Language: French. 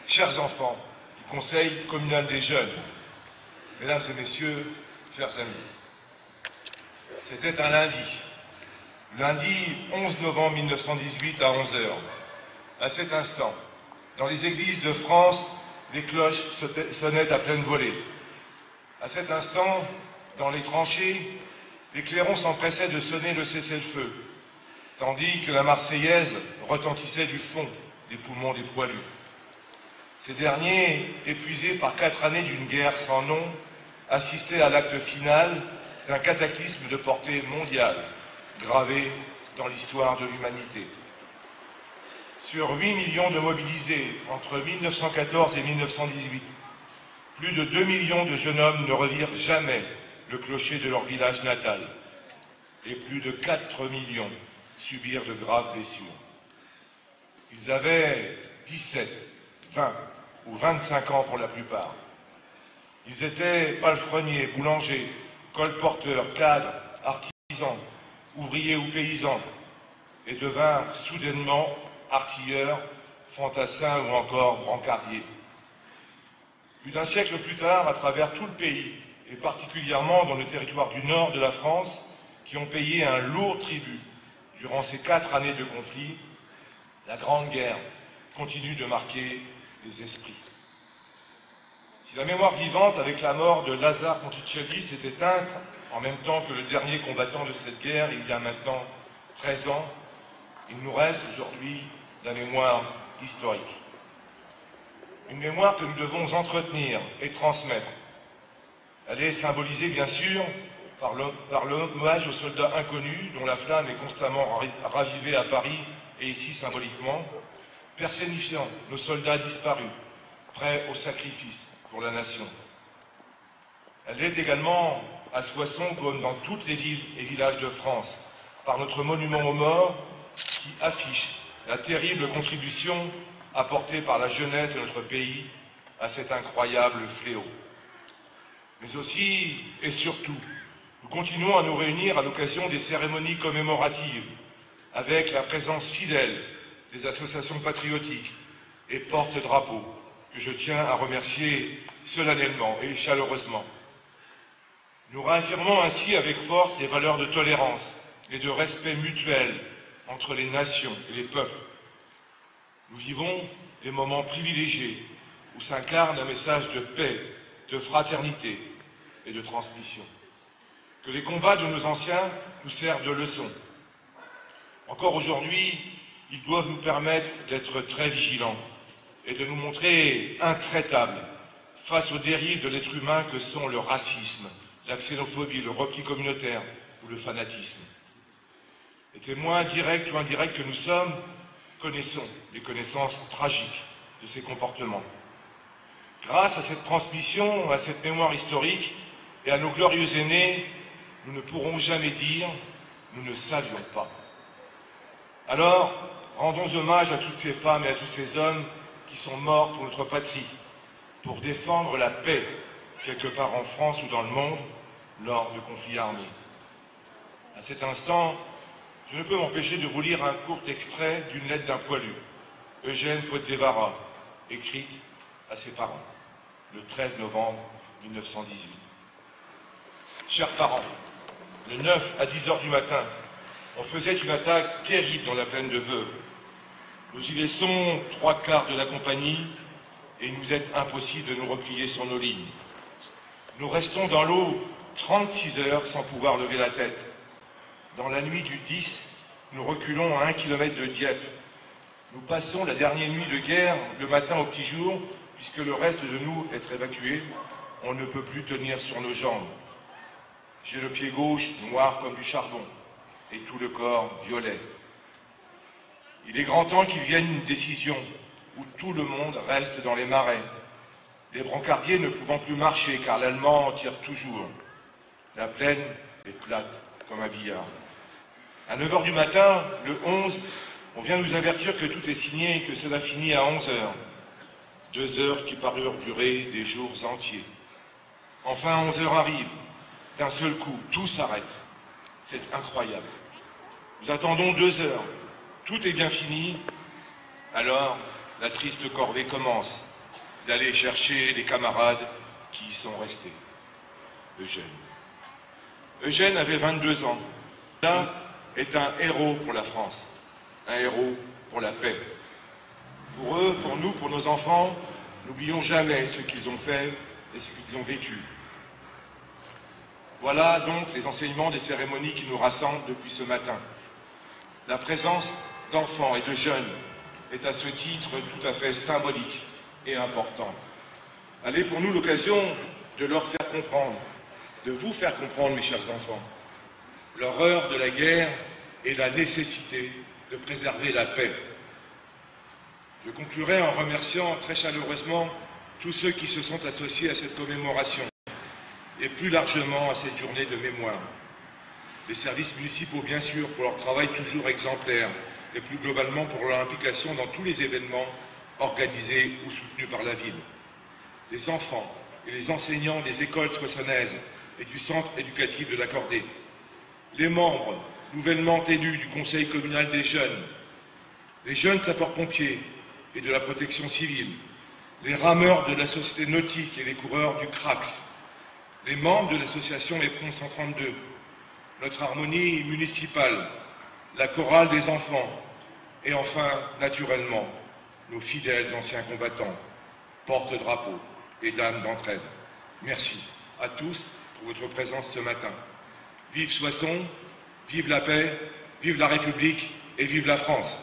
Chers enfants du Conseil communal des jeunes, mesdames et messieurs, chers amis, c'était un lundi 11 novembre 1918 à 11 h. À cet instant, dans les églises de France, les cloches sonnaient à pleine volée. À cet instant, dans les tranchées, les clairons s'empressaient de sonner le cessez-le-feu, tandis que la Marseillaise retentissait du fond des poumons des poilus. Ces derniers, épuisés par 4 années d'une guerre sans nom, assistaient à l'acte final d'un cataclysme de portée mondiale, gravé dans l'histoire de l'humanité. Sur 8 millions de mobilisés entre 1914 et 1918, plus de 2 millions de jeunes hommes ne revirent jamais le clocher de leur village natal et plus de 4 millions subirent de graves blessures. Ils avaient 17, 20 ou 25 ans pour la plupart. Ils étaient palefreniers, boulangers, colporteurs, cadres, artisans, ouvriers ou paysans et devinrent soudainement artilleurs, fantassins ou encore brancardiers. Plus d'un siècle plus tard, à travers tout le pays, et particulièrement dans le territoire du nord de la France, qui ont payé un lourd tribut durant ces 4 années de conflit, la Grande Guerre continue de marquer les esprits. Si la mémoire vivante avec la mort de Lazare Conticelli s'est éteinte en même temps que le dernier combattant de cette guerre, il y a maintenant 13 ans, il nous reste aujourd'hui la mémoire historique. Une mémoire que nous devons entretenir et transmettre. Elle est symbolisée bien sûr par l'hommage aux soldats inconnus dont la flamme est constamment ravivée à Paris et ici symboliquement, personnifiant nos soldats disparus, prêts au sacrifice pour la nation. Elle est également à Soissons, comme dans toutes les villes et villages de France, par notre monument aux morts qui affiche la terrible contribution apportée par la jeunesse de notre pays à cet incroyable fléau. Mais aussi et surtout, nous continuons à nous réunir à l'occasion des cérémonies commémoratives avec la présence fidèle des associations patriotiques et porte-drapeaux que je tiens à remercier solennellement et chaleureusement. Nous réaffirmons ainsi avec force les valeurs de tolérance et de respect mutuel entre les nations et les peuples. Nous vivons des moments privilégiés où s'incarne un message de paix, de fraternité et de transmission. Que les combats de nos anciens nous servent de leçon. Encore aujourd'hui, ils doivent nous permettre d'être très vigilants et de nous montrer intraitables face aux dérives de l'être humain que sont le racisme, la xénophobie, le repli communautaire ou le fanatisme. Les témoins directs ou indirects que nous sommes connaissons les connaissances tragiques de ces comportements. Grâce à cette transmission, à cette mémoire historique et à nos glorieux aînés, nous ne pourrons jamais dire « nous ne savions pas ». Alors, rendons hommage à toutes ces femmes et à tous ces hommes qui sont morts pour notre patrie, pour défendre la paix, quelque part en France ou dans le monde, lors de conflits armés. À cet instant, je ne peux m'empêcher de vous lire un court extrait d'une lettre d'un poilu, Eugène Pozzevara, écrite à ses parents, le 13 novembre 1918. Chers parents, le 9 à 10 h du matin, on faisait une attaque terrible dans la plaine de Veuve. Nous y laissons 3/4 de la compagnie et il nous est impossible de nous replier sur nos lignes. Nous restons dans l'eau 36 heures sans pouvoir lever la tête. Dans la nuit du 10, nous reculons à 1 kilomètre de Dieppe. Nous passons la dernière nuit de guerre le matin au petit jour, puisque le reste de nous est évacué. On ne peut plus tenir sur nos jambes. J'ai le pied gauche noir comme du charbon et tout le corps violet. Il est grand temps qu'il vienne une décision où tout le monde reste dans les marais. Les brancardiers ne pouvant plus marcher car l'Allemand tire toujours. La plaine est plate comme un billard. À 9 h du matin, le 11, on vient nous avertir que tout est signé et que cela finit à 11 h. 2 heures qui parurent durer des jours entiers. Enfin, 11 h arrive. D'un seul coup, tout s'arrête. C'est incroyable. Nous attendons 2 heures. Tout est bien fini. Alors, la triste corvée commence. d'aller chercher les camarades qui y sont restés. Eugène. Eugène avait 22 ans. L'un est un héros pour la France, un héros pour la paix. Pour eux, pour nous, pour nos enfants, n'oublions jamais ce qu'ils ont fait et ce qu'ils ont vécu. Voilà donc les enseignements des cérémonies qui nous rassemblent depuis ce matin. La présence d'enfants et de jeunes est à ce titre tout à fait symbolique et importante. Elle est pour nous l'occasion de leur faire comprendre, de vous faire comprendre, mes chers enfants, l'horreur de la guerre et la nécessité de préserver la paix. Je conclurai en remerciant très chaleureusement tous ceux qui se sont associés à cette commémoration et plus largement à cette journée de mémoire. Les services municipaux, bien sûr, pour leur travail toujours exemplaire et plus globalement pour leur implication dans tous les événements organisés ou soutenus par la ville. Les enfants et les enseignants des écoles soissonnaises et du centre éducatif de l'Accordé. Les membres nouvellement élus du Conseil communal des jeunes. Les jeunes sapeurs-pompiers et de la protection civile. Les rameurs de la société nautique et les coureurs du CRAX. Les membres de l'association Éperon 132. Notre harmonie municipale. La chorale des enfants. Et enfin, naturellement, nos fidèles anciens combattants, porte-drapeaux et dames d'entraide. Merci à tous pour votre présence ce matin. Vive Soissons, vive la paix, vive la République et vive la France.